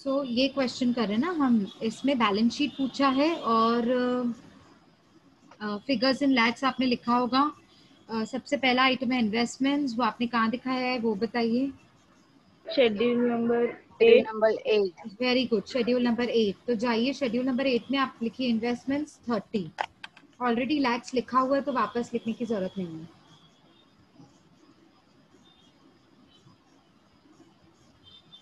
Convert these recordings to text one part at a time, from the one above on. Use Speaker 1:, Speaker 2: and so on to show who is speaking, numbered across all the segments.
Speaker 1: ये क्वेश्चन कर रहे हैं ना हम, इसमें बैलेंस शीट पूछा है और फिगर्स इन लैक्स आपने लिखा होगा। सबसे पहला आइटम है इन्वेस्टमेंट्स, वो आपने कहाँ दिखाया है वो बताइए।
Speaker 2: Schedule number
Speaker 3: schedule
Speaker 2: 8।
Speaker 3: Number 8।
Speaker 1: Very good, schedule number 8। तो जाइए शेड्यूल नंबर 8 में आप लिखिए इन्वेस्टमेंट्स 30। ऑलरेडी लैक्स लिखा हुआ है तो वापस लिखने की जरूरत नहीं है।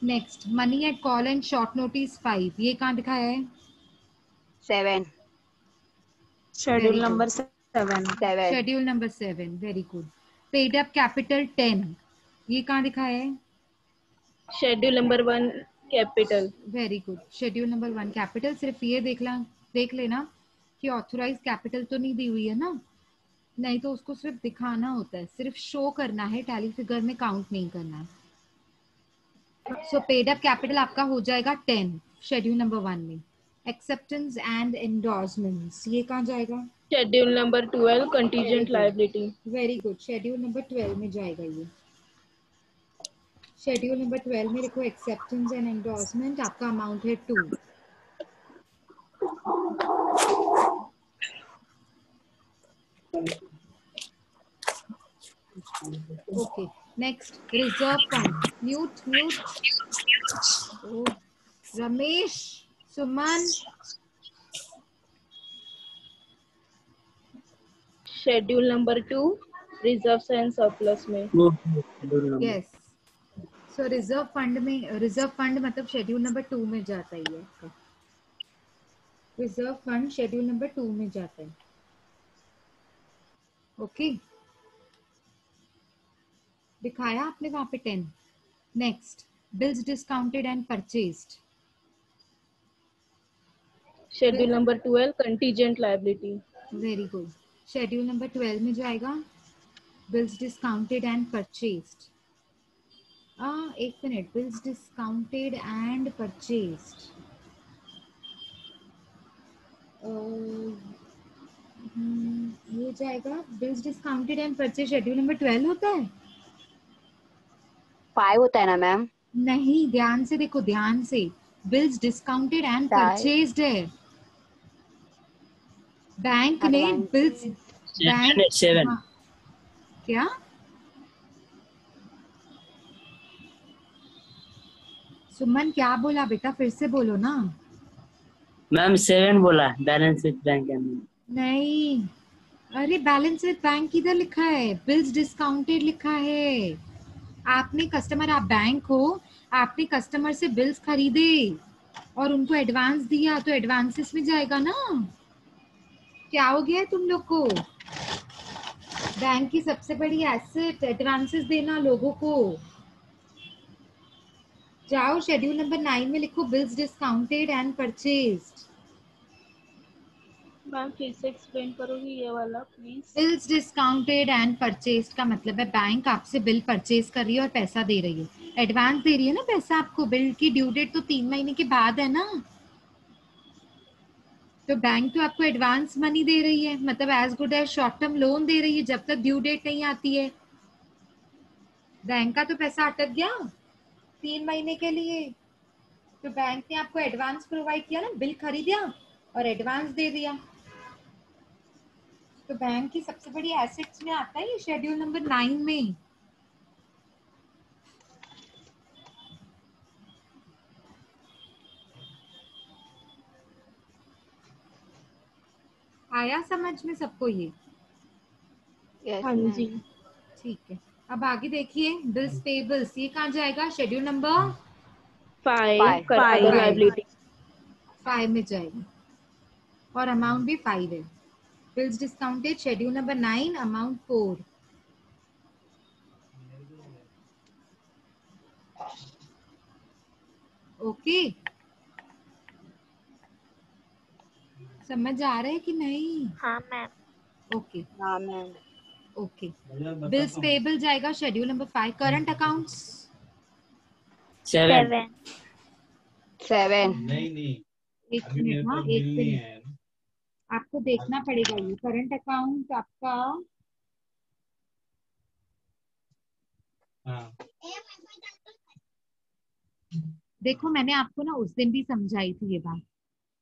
Speaker 1: Next, money at call and short notice 5, ये कहाँ दिखाया है?
Speaker 3: 7।
Speaker 2: Schedule number 7।
Speaker 1: Schedule number 7, very good. Paid up capital 10, ये कहाँ दिखाया है?
Speaker 2: Schedule number 1 capital.
Speaker 1: Very good, schedule number 1 capital. सिर्फ ये देख लेना कि ऑथोराइज कैपिटल तो नहीं दी हुई है ना, नहीं तो उसको सिर्फ दिखाना होता है, सिर्फ शो करना है, टैली फिगर में काउंट नहीं करना है। सो पेड अप कैपिटल आपका हो जाएगा 10 शेड्यूल नंबर 1 में। एक्सेप्टेंस एंड एंडोर्समेंट्स, ये कहाँ जाएगा?
Speaker 2: Schedule number 12
Speaker 1: very
Speaker 2: contingent
Speaker 1: good,
Speaker 2: liability.
Speaker 1: Very good, schedule number 12 में जाएगा ये। शेड्यूल नंबर 12 में लिखो एक्सेप्टेंस एंड एंडोर्समेंट, आपका अमाउंट है 2। Okay, next reserve fund. Mute mute. Ramesh, Suman.
Speaker 2: Schedule number 2 reserve and surplus में।
Speaker 1: यस, सो रिजर्व फंड में, reserve fund मतलब शेड्यूल नंबर 2 में जाता ही है आपका। रिजर्व फंड शेड्यूल नंबर 2 में जाता है। ओके, दिखाया आपने वहां पे 10। Next, bills discounted and purchased.
Speaker 2: Schedule number 12 contingent liability.
Speaker 1: Very good, schedule number 12 में जाएगा बिल्स डिस्काउंटेड एंड परचेज्ड। एक minute, bills discounted and purchased, ये जाएगा bills discounted and purchase, schedule number 12 होता है।
Speaker 3: 5 होता है ना मैम?
Speaker 1: नहीं, ध्यान से देखो, ध्यान से। बिल्स डिस्काउंटेड एंड परचेज्ड है। बैंक ने बिल्स, बैंक
Speaker 4: 7।
Speaker 1: हाँ, क्या? सुमन क्या बोला बेटा, फिर से बोलो ना।
Speaker 4: मैम 7 बोला, बैलेंस विथ बैंक।
Speaker 1: नहीं, अरे बैलेंस विद बैंक किधर लिखा है? बिल्स डिस्काउंटेड लिखा है। आपने कस्टमर, आप बैंक हो, आपने कस्टमर से बिल्स खरीदे और उनको एडवांस दिया तो एडवांसेस में जाएगा ना। क्या हो गया है तुम लोग को? बैंक की सबसे बड़ी एसेट एडवांसेस देना लोगों को। जाओ शेड्यूल नंबर 9 में लिखो bills discounted and purchased.
Speaker 2: Ma'am फिर से एक्सप्लेन करोगी ये वाला please?
Speaker 1: Bills discounted and purchased का मतलब है बैंक आपसे बिल परचेज कर रही है और पैसा दे रही है, एडवांस दे रही है ना पैसा आपको। बिल की ड्यू डेट तो 3 महीने के बाद है ना, तो बैंक तो आपको एडवांस मनी दे रही है, मतलब as good as short term loan दे रही है जब तक ड्यू डेट नहीं आती है। बैंक का तो पैसा अटक गया 3 महीने के लिए, तो बैंक ने आपको एडवांस प्रोवाइड किया ना, बिल खरीदा और एडवांस दे दिया। तो बैंक की सबसे बड़ी एसेट्स में आता है ये शेड्यूल नंबर 9 में। आया समझ में सबको ये?
Speaker 3: यस
Speaker 2: हाँ
Speaker 3: मैम।
Speaker 2: जी।
Speaker 1: ठीक है, अब आगे देखिए बिल्स पेबल्स, ये कहाँ जाएगा? Schedule number
Speaker 2: 5
Speaker 3: 5।
Speaker 2: Other liability.
Speaker 1: 5 में जाएगा और अमाउंट भी 5 है। Bills discounted schedule number 9, amount 4। Okay, समझ आ रहा है कि नहीं?
Speaker 2: हाँ मैम।
Speaker 1: ओके
Speaker 3: हाँ मैम।
Speaker 1: ओके, बिल्स पेबल जाएगा शेड्यूल नंबर 5। Current accounts
Speaker 4: 7।
Speaker 3: 7।
Speaker 1: एक मिनट, हाँ एक मिनट, आपको देखना पड़ेगा ये करंट अकाउंट आपका। देखो मैंने आपको ना उस दिन भी समझाई थी ये बात,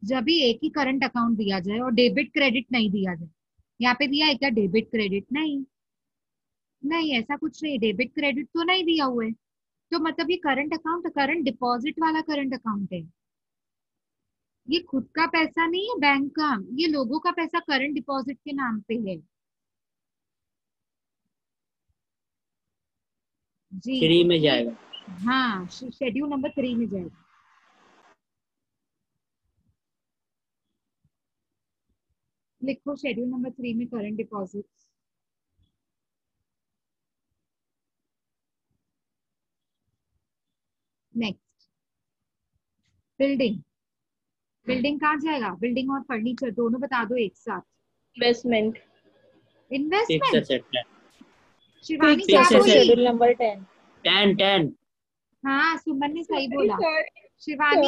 Speaker 1: जब भी एक ही करंट अकाउंट दिया जाए और डेबिट क्रेडिट नहीं दिया जाए। यहाँ पे दिया है क्या डेबिट क्रेडिट? नहीं, नहीं ऐसा कुछ नहीं, डेबिट क्रेडिट तो नहीं दिया हुआ है। तो मतलब ये करंट अकाउंट करंट डिपॉजिट वाला करंट अकाउंट है। ये खुद का पैसा नहीं है बैंक का, ये लोगों का पैसा करंट डिपॉजिट के नाम पे है। जी,
Speaker 4: 3 में
Speaker 1: इसलिए
Speaker 4: जाएगा।
Speaker 1: हाँ शेड्यूल नंबर 3 में जाएगा। लिखो शेड्यूल नंबर 3 में current deposit. Next, building. Building कहाँ जाएगा? बिल्डिंग और फर्नीचर दोनों बता दो एक साथ।
Speaker 2: Investment.
Speaker 4: Fix
Speaker 1: investment.
Speaker 4: Asset.
Speaker 1: Shivani
Speaker 2: Fixed
Speaker 1: क्या
Speaker 4: फिक्स
Speaker 2: asset
Speaker 1: बोली?
Speaker 4: एसेट।
Speaker 2: schedule number 10.
Speaker 4: 10 10।
Speaker 1: हाँ सुमन ने सही
Speaker 2: Sorry,
Speaker 1: बोला।
Speaker 2: sorry,
Speaker 1: Shivani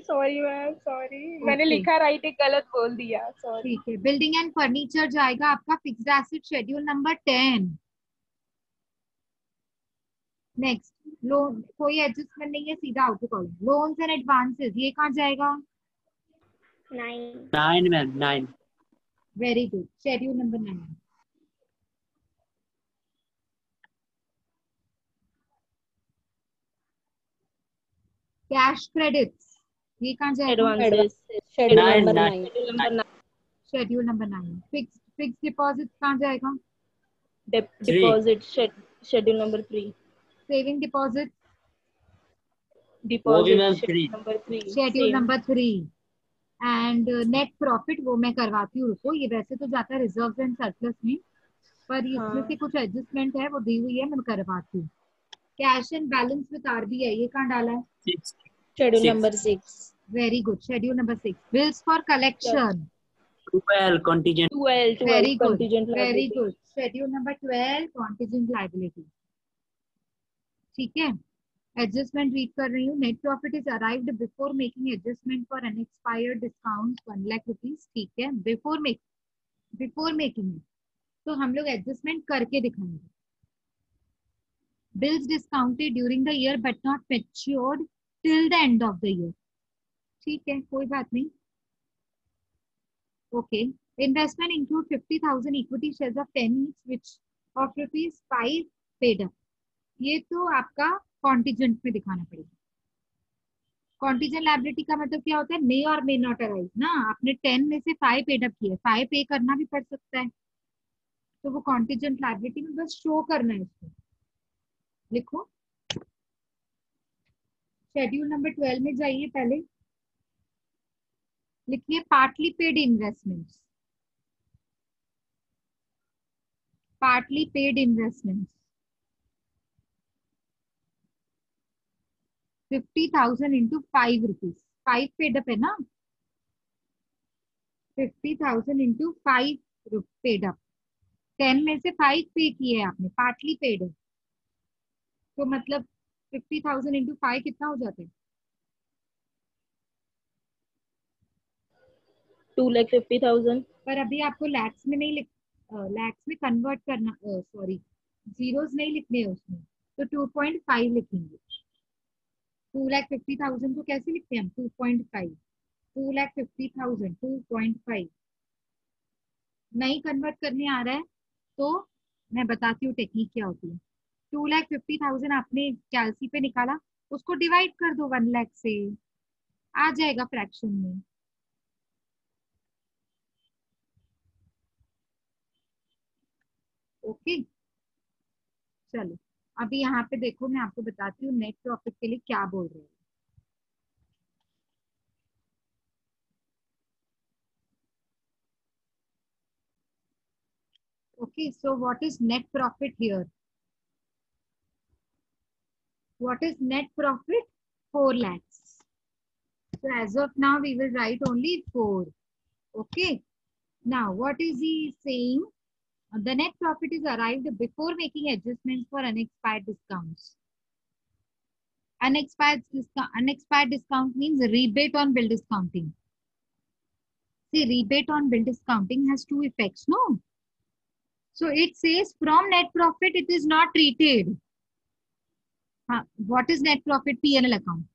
Speaker 2: sorry ma'am, sorry. मैंने
Speaker 1: ओके
Speaker 2: लिखा राइट एक गलत बोल दिया, sorry.
Speaker 1: ठीक है। बिल्डिंग एंड फर्नीचर जाएगा आपका fixed asset schedule number 10। Next, loan, कोई एडजस्टमेंट नहीं है, सीधा out column. Loans and advances, ये कहाँ जाएगा?
Speaker 2: 9.
Speaker 4: 9 ma'am 9।
Speaker 1: Very good, schedule number 9। Cash credits, ये कहाँ जाएगा?
Speaker 2: Advances. Schedule
Speaker 4: 9
Speaker 2: number
Speaker 4: 9
Speaker 2: 9. Schedule number 9.
Speaker 1: Schedule number 9। Fix deposit कहाँ जाएगा?
Speaker 4: Three.
Speaker 2: Deposit. Schedule number 3.
Speaker 1: Saving deposit
Speaker 4: वो भी
Speaker 2: Deposit.
Speaker 4: Ma'am 3।
Speaker 2: Schedule number 3.
Speaker 1: Schedule
Speaker 2: Same.
Speaker 1: Number 3। And net profit वो मैं करवाती हूँ, रुको। ये वैसे तो जाता है रिजर्व एंड सरप्लस में, पर इसमें से
Speaker 2: हाँ.
Speaker 1: कुछ एडजस्टमेंट है वो दी हुई है, मैं करवाती हूँ। Cash and balance with RBI, ये कहाँ डाला है?
Speaker 4: 6
Speaker 2: Schedule
Speaker 4: 6।
Speaker 2: number 6.
Speaker 1: Very good, schedule number 6। Bills for collection,
Speaker 4: 12 contingent।
Speaker 2: 12
Speaker 1: very good,
Speaker 2: contingent
Speaker 1: very
Speaker 2: liability.
Speaker 1: Good. Schedule number 12 contingent liability. ठीक है, एडजस्टमेंट रीड कर रही हूँ। Net profit is arrived before making adjustment for unexpired discount 1 lakh rupees. ठीक है, before making है, तो हम लोग एडजस्टमेंट करके दिखाएंगे। Bills discounted during the year but not matured till the end of the year. ठीक है, कोई बात नहीं। Okay, investment include 50,000 equity shares of 10 each which of rupees 5 paid up। ये तो आपका कॉन्टिजेंट में दिखाना पड़ेगा। कॉन्टिजेंट लायबिलिटी का मतलब क्या होता है? मे और मे नॉट अराइव ना। आपने 10 में से 5 पेड अप किया, 5 पे करना भी पड़ सकता है, तो वो कॉन्टिजेंट लायबिलिटी में बस शो करना है इसको। लिखो, शेड्यूल नंबर 12 में जाइए, पहले लिखिए partly paid investments. Partly paid investments 50,000 into 5 rupees. 5 paid up है ना, 50,000 इंटू 5 पेड अप। 10 में से 5 पे किए हैं आपने, पार्टली पेड है, तो मतलब 50,000 इंटू 5 कितना हो जाता है?
Speaker 2: 2,50,000.
Speaker 1: पर अभी आपको लैक्स में नहीं लैक्स में कन्वर्ट करना, सॉरी जीरोस नहीं लिखने हैं उसमें, तो 2.5 लिखेंगे। 2,50,000 को कैसे लिखते हैं हम? 2.5, 2,50,000 2.5। नहीं कन्वर्ट करने आ रहा है तो मैं बताती हूँ टेक्निक क्या होती है। 2,50,000 आपने कैलसी पे निकाला, उसको डिवाइड कर दो 1 लाख से, आ जाएगा फ्रैक्शन में। ओके, चलो अभी यहाँ पे देखो, मैं आपको बताती हूँ नेट प्रॉफिट के लिए क्या बोल रहे हैं। Okay, so what is net profit here? What is net profit? 4 lakhs. So as of now, we will write only 4. Okay. Now, what is he saying? The net profit is arrived before making adjustments for unexpired discounts. Unexpired discount means rebate on bill discounting. See, rebate on bill discounting has two effects, no? So it says from net profit, it is not treated. हाँ, what is net profit? PNL account.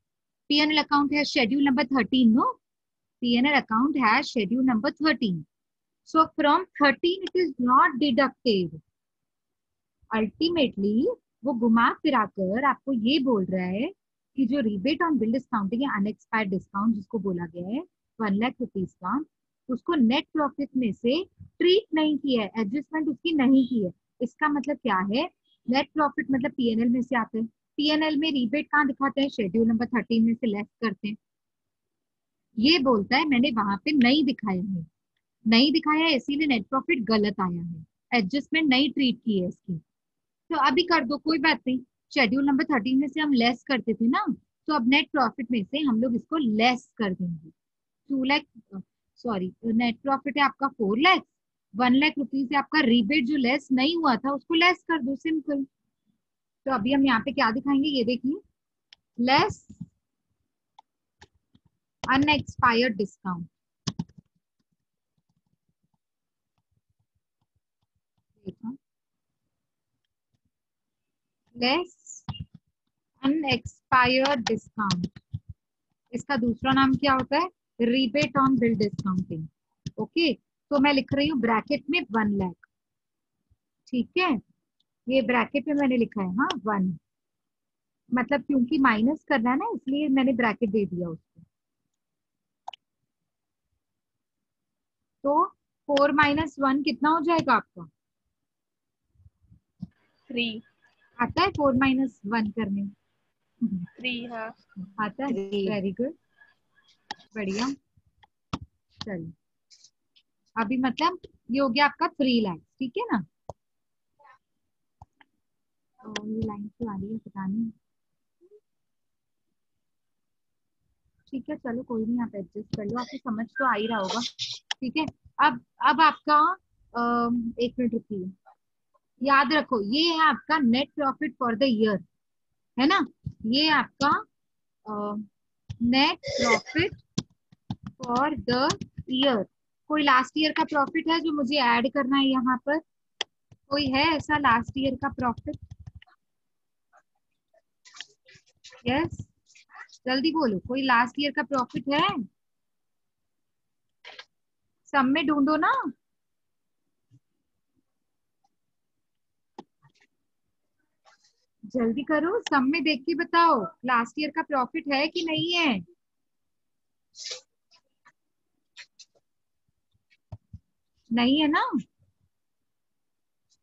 Speaker 1: PNL account है schedule number 13, no? PNL account है schedule number 13. So from 13 it is not deducted. Ultimately वो घुमा फिरा कर आपको ये बोल रहा है कि जो रिबेट ऑन बिल डिस्काउंटिंग है, अनएक्सपायर्ड डिस्काउंट जिसको बोला गया है 1,00,000 का, उसको नेट प्रॉफिट में से ट्रीट नहीं किया है, एडजस्टमेंट उसकी नहीं की है. इसका मतलब क्या है? नेट प्रॉफिट मतलब पीएनएल में से आता है. पीएनएल में रिबेट कहाँ दिखाते हैं? शेड्यूल नंबर 13 में से लेस करते हैं. ये बोलता है मैंने वहां पे नहीं दिखाया है, नहीं दिखाया है, इसीलिए नेट प्रॉफिट गलत आया है, एडजस्टमेंट नहीं ट्रीट की है इसकी. तो अभी कर दो, कोई बात नहीं. शेड्यूल नंबर 13 में से हम लेस करते थे ना, तो अब नेट प्रॉफिट में से हम लोग इसको लेस कर देंगे. 2,00,000, सॉरी, नेट प्रॉफिट है आपका 4,00,000, 1,00,000 रुपीज से आपका रिबेट जो लेस नहीं हुआ था उसको लेस कर दो, सिंपल. तो अभी हम यहाँ पे क्या दिखाएंगे, ये देखिए, less unexpired discount. Less unexpired discount, इसका दूसरा नाम क्या होता है? Rebate on bill discounting. Okay, तो मैं लिख रही हूँ ब्रैकेट में 1,00,000. ठीक है, ये ब्रैकेट में मैंने लिखा है, हाँ 1, मतलब क्योंकि माइनस करना है ना इसलिए मैंने ब्रैकेट दे दिया उसको. तो 4 - 1 कितना हो जाएगा आपका?
Speaker 2: 3.
Speaker 1: आता है 4 - 1 करने?
Speaker 2: 3. हाँ.
Speaker 1: आता है,
Speaker 3: 3.
Speaker 1: वेरी गुड, बढ़िया. चलिए, अभी मतलब ये हो गया आपका 3,00,000, ठीक है ना? तो ये लाइन क्यों आ रही है पता नहीं. ठीक है, चलो कोई नहीं, आप एडजस्ट कर लो, आपको समझ तो आ ही रहा होगा. ठीक है, अब आपका 1 मिनट रुकिए. याद रखो, ये है आपका net profit for the year, है ना? ये आपका net profit for the year. कोई लास्ट ईयर का प्रॉफिट है जो मुझे ऐड करना है यहाँ पर? कोई है ऐसा लास्ट ईयर का प्रॉफिट? यस, जल्दी बोलो, कोई लास्ट ईयर का प्रॉफिट है? सब में ढूंढो ना. जल्दी करो, सब में देख के बताओ, लास्ट ईयर का प्रॉफिट है कि नहीं है? नहीं है ना?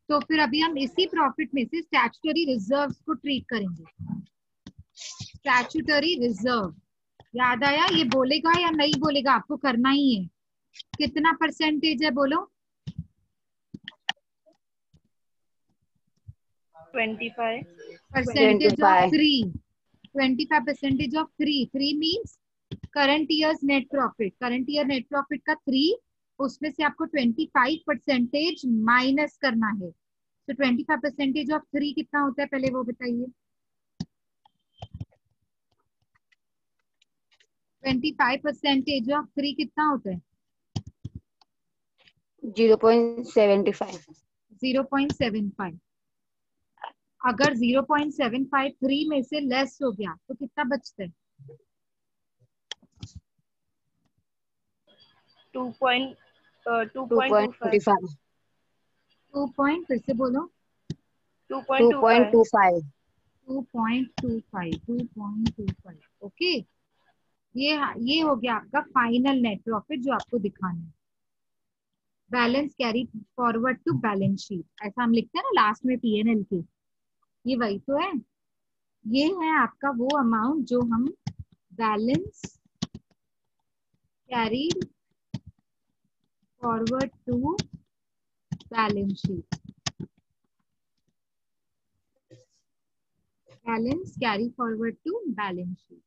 Speaker 1: तो फिर अभी हम इसी प्रॉफिट में से स्टैट्यूटरी रिजर्व्स को ट्रीट करेंगे. स्टैट्यूटरी रिजर्व याद आया? ये बोलेगा या नहीं बोलेगा, आपको करना ही है. कितना परसेंटेज है बोलो?
Speaker 2: 25.
Speaker 1: Percentage of
Speaker 3: 25.
Speaker 1: 3. 25% of 3. 3 means current years net profit. Current year net profit का 3, उसमें से आपको 25% माइनस करना है. तो 25% ऑफ 3 कितना होता है पहले वो बताइए. 25% ऑफ 3 कितना होता है?
Speaker 3: 0.75.
Speaker 1: 0.75. अगर 0.75 3 में से लेस हो गया तो कितना बचता है?
Speaker 2: 2.25.
Speaker 3: 2.25.
Speaker 1: 2 फिर से बोलो.
Speaker 2: 2.25.
Speaker 3: 2.25.
Speaker 1: 2.25. ओके, ये हो गया आपका फाइनल नेट प्रॉफिट जो आपको दिखाना है. Balance carry forward to balance sheet, ऐसा हम लिखते हैं ना लास्ट में पीएनएल के. ये वही तो है. ये है आपका वो अमाउंट जो हम balance carried forward to balance sheet. Balance carry forward to balance sheet.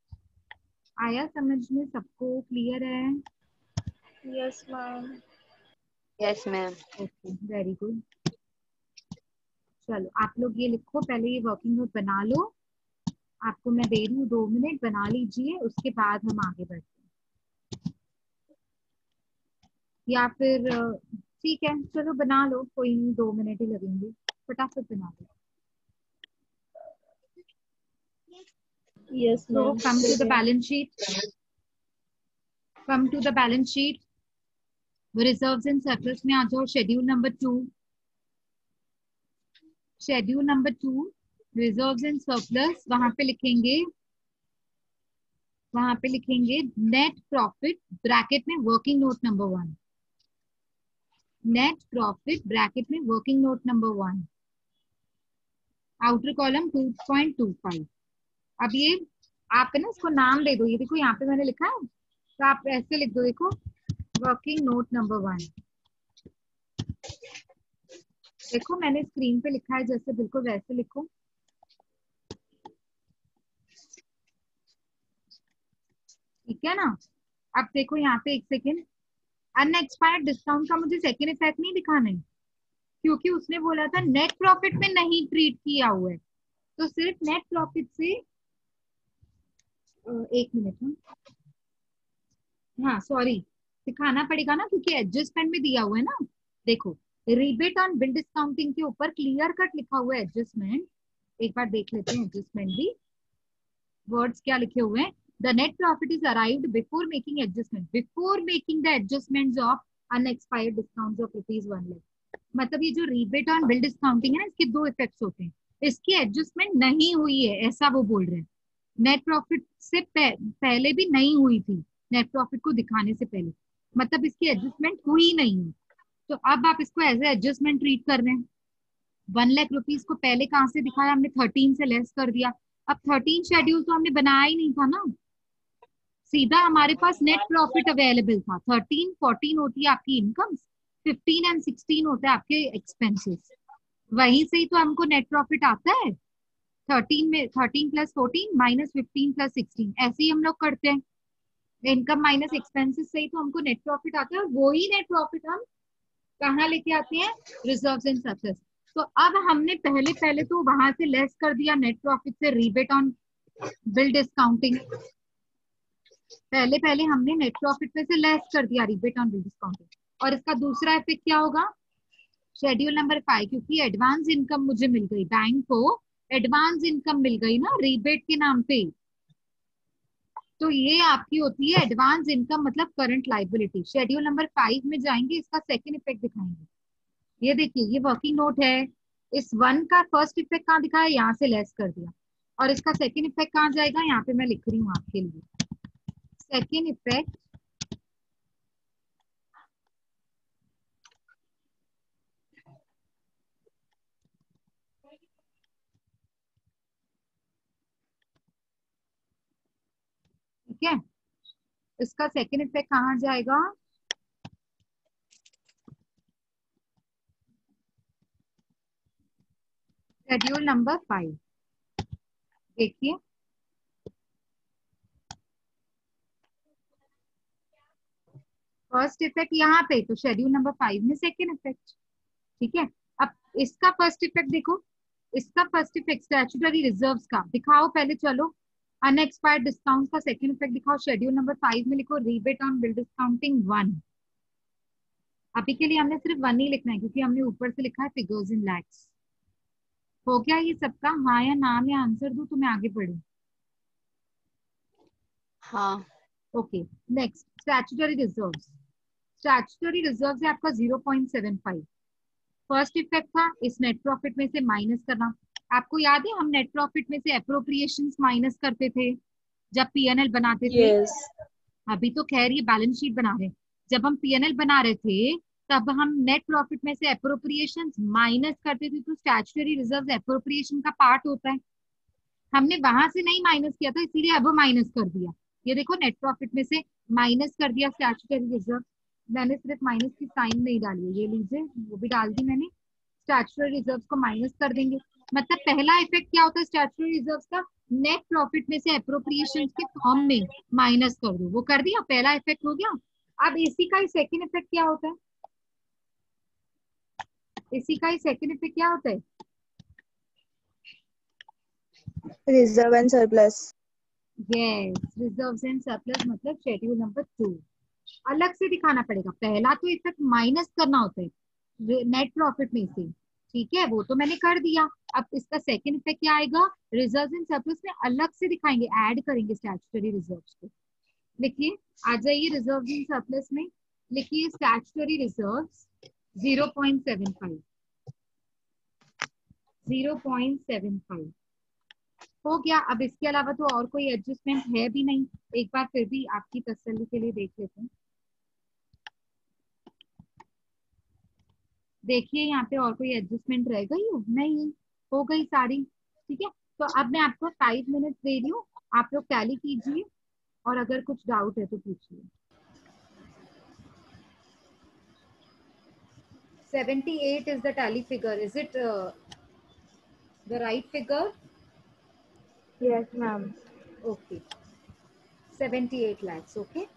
Speaker 1: आया समझ में सबको? क्लियर है?
Speaker 2: Yes, ma'am.
Speaker 3: Yes, ma'am.
Speaker 1: Okay, very good. चलो आप लोग ये लिखो, पहले ये वर्किंग नोट बना लो. आपको मैं दे रही हूँ 2 मिनट, बना लीजिए, उसके बाद हम आगे बढ़ते हैं. या फिर ठीक है, चलो बना लो, कोई नहीं, 2 मिनट ही लगेंगे, फटाफट बना लो.
Speaker 2: Yes,
Speaker 1: So
Speaker 2: ma'am.
Speaker 1: come to the balance sheet. Come to the balance sheet. Reserves and surplus में आ जाओ. Schedule number 2. Schedule number 2 reserves and surplus. वहां पे लिखेंगे नेट प्रॉफिट ब्रैकेट में working note number 1. Net profit bracket में working note number 1. Outer column 2.25. अब ये आप ना इसको नाम दे दो. ये देखो यहाँ पे मैंने लिखा है, तो आप ऐसे लिख दो. देखो वर्किंग नोट नंबर 1. देखो मैंने स्क्रीन पे लिखा है जैसे, बिल्कुल वैसे लिखो. ठीक है ना. अब देखो यहाँ पे एक सेकेंड. अनएक्सपायर्ड डिस्काउंट का मुझे सेकेंड इफेक्ट नहीं दिखाना है, क्योंकि उसने बोला था नेट प्रॉफिट में नहीं ट्रीट किया हुआ है. तो सिर्फ नेट प्रॉफिट से एक मिनट. हाँ सॉरी, दिखाना पड़ेगा ना, क्योंकि एडजस्टमेंट में दिया हुआ है ना. देखो रिबेट ऑन बिल डिस्काउंटिंग के ऊपर क्लियर कट लिखा हुआ है एडजस्टमेंट. एक बार देख लेते हैं एडजस्टमेंट भी. वर्ड्स क्या लिखे हुए हैं. The net profit is arrived before making adjustment. Before making the adjustments of unexpired discounts of ₹1 lakh. मतलब ये जो रिबेट ऑन बिल डिस्काउंटिंग है ना, इसके दो इफेक्ट्स होते हैं. इसकी एडजस्टमेंट नहीं हुई है ऐसा वो बोल रहे हैं. नेट प्रॉफिट से पहले भी नहीं हुई थी, नेट प्रॉफिट को दिखाने से पहले, मतलब इसकी एडजस्टमेंट हुई नहीं है. तो अब आप इसको एज ए एडजस्टमेंट ट्रीट कर रहे हैं. 1 लाख रुपीज को पहले कहाँ से दिखाया हमने, 13 से लेस कर दिया. अब 13 शेड्यूल तो हमने बनाया ही नहीं था ना, सीधा हमारे पास नेट प्रॉफिट अवेलेबल था. 13 14 होती है आपकी इनकम, 15 एंड 16 होता है आपके एक्सपेंसेस. वहीं से ही तो हमको नेट प्रॉफिट आता है. 13 में 13 + 14 - 15 + 16 ऐसे ही हम लोग करते हैं. इनकम माइनस एक्सपेंसेस से ही तो हमको नेट प्रॉफिट आता है. और वही नेट प्रॉफिट हम कहाँ लेके आते हैं, रिजर्व्स एंड सरप्लस. तो अब हमने पहले तो वहां से लेस कर दिया नेट प्रॉफिट से रिबेट ऑन बिल डिस्काउंटिंग. पहले हमने नेट प्रॉफिट में से लेस कर दिया रिबेट ऑन बिल डिस्काउंटिंग. और इसका दूसरा इफेक्ट क्या होगा, शेड्यूल नंबर 5, क्योंकि एडवांस इनकम मुझे मिल गई, बैंक को एडवांस इनकम मिल गई ना रिबेट के नाम पे. तो ये आपकी होती है एडवांस इनकम, मतलब करंट लाइबिलिटी. शेड्यूल नंबर 5 में जाएंगे, इसका सेकंड इफेक्ट दिखाएंगे. ये देखिए ये वर्किंग नोट है. इस 1 का फर्स्ट इफेक्ट कहाँ दिखा है, यहाँ से लेस कर दिया. और इसका सेकंड इफेक्ट कहाँ जाएगा, यहाँ पे मैं लिख रही हूँ आपके लिए. सेकंड इफेक्ट ठीक है, इसका सेकंड इफेक्ट कहाँ जाएगा, शेड्यूल नंबर 5. देखिए फर्स्ट इफेक्ट यहाँ पे, तो शेड्यूल नंबर 5 में सेकंड इफेक्ट. ठीक है. अब इसका फर्स्ट इफेक्ट देखो. इसका फर्स्ट इफेक्ट स्टैट्यूटरी रिजर्व्स का दिखाओ पहले. चलो अनएक्सपायर्ड डिस्काउंट का सेकंड इफेक्ट दिखाओ. शेड्यूल नंबर 5 में लिखो रिबेट ऑन बिल डिस्काउंटिंग 1. अभी के लिए हमने सिर्फ 1 ही लिखना है, क्योंकि हमने ऊपर से लिखा है फिगर्स इन लैक्स. हो गया ये सबका, हाँ या नाम या आंसर दो तो मैं आगे बढ़ू.
Speaker 3: हाँ.
Speaker 1: Okay next statutory reserves. Statutory reserve है आपका 0.75. फर्स्ट इफेक्ट था इस नेट प्रॉफिट में से माइनस करना. आपको याद है हम नेट प्रॉफिट में से अप्रोप्रिएशंस माइनस करते थे जब पीएनएल बनाते थे.
Speaker 2: Yes.
Speaker 1: अभी तो खैर ये बैलेंस शीट बना रहे हैं. जब हम पीएनएल बना रहे थे तब हम नेट प्रॉफिट में से अप्रोप्रिएशंस माइनस करते थे. तो स्टैट्यूटरी रिजर्व अप्रोप्रिएशन का पार्ट होता है. हमने वहां से नहीं माइनस किया था, इसीलिए अब माइनस कर दिया. ये देखो नेट प्रॉफिट में से माइनस कर दिया स्टैट्यूटरी रिजर्व. मैंने सिर्फ माइनस की साइन नहीं डाली है, ये लीजिए वो भी डाल दी मैंने. स्टैट्यूटरी रिजर्व्स को माइनस कर देंगे. मतलब पहला इफेक्ट क्या होता है स्टैट्यूटरी रिजर्व्स का, नेट प्रॉफिट में से अप्रोप्रिएशन के फॉर्म में माइनस कर दो. वो कर दिया, पहला इफेक्ट हो गया. अब इसी का ही सेकंड इफेक्ट क्या होता है, इसी का ही सेकंड इफेक्ट क्या होता है,
Speaker 2: Reserve and surplus.
Speaker 1: Yes reserves and surplus. मतलब शेड्यूल नंबर 2 अलग से दिखाना पड़ेगा. पहला तो इफेक्ट माइनस करना होता है नेट प्रॉफिट में से, ठीक है, वो तो मैंने कर दिया। अब इसका सेकंड इफेक्ट क्या आएगा, रिजर्व्स एंड सरप्लस में अलग से दिखाएंगे, ऐड करेंगे स्टैट्यूटरी रिजर्व्स को। लिखिए, आ जाइए रिजर्व्स एंड सरप्लस में, लिखिए स्टैट्यूटरी रिजर्व्स 0.75 0.75 हो गया। अब इसके अलावा तो और कोई एडजस्टमेंट है भी नहीं, एक बार फिर भी आपकी तसल्ली के लिए देख लेते हैं। देखिए यहाँ पे और कोई एडजस्टमेंट रह गई हो, नहीं, हो गई सारी। ठीक है, तो अब मैं आपको 5 मिनट दे रही हूँ, आप लोग टैली कीजिए और अगर कुछ डाउट है तो पूछिए। 78 is the tally figure. Is it the right figure?
Speaker 2: Yes, ma'am.
Speaker 1: Okay. 78 lakhs. Okay.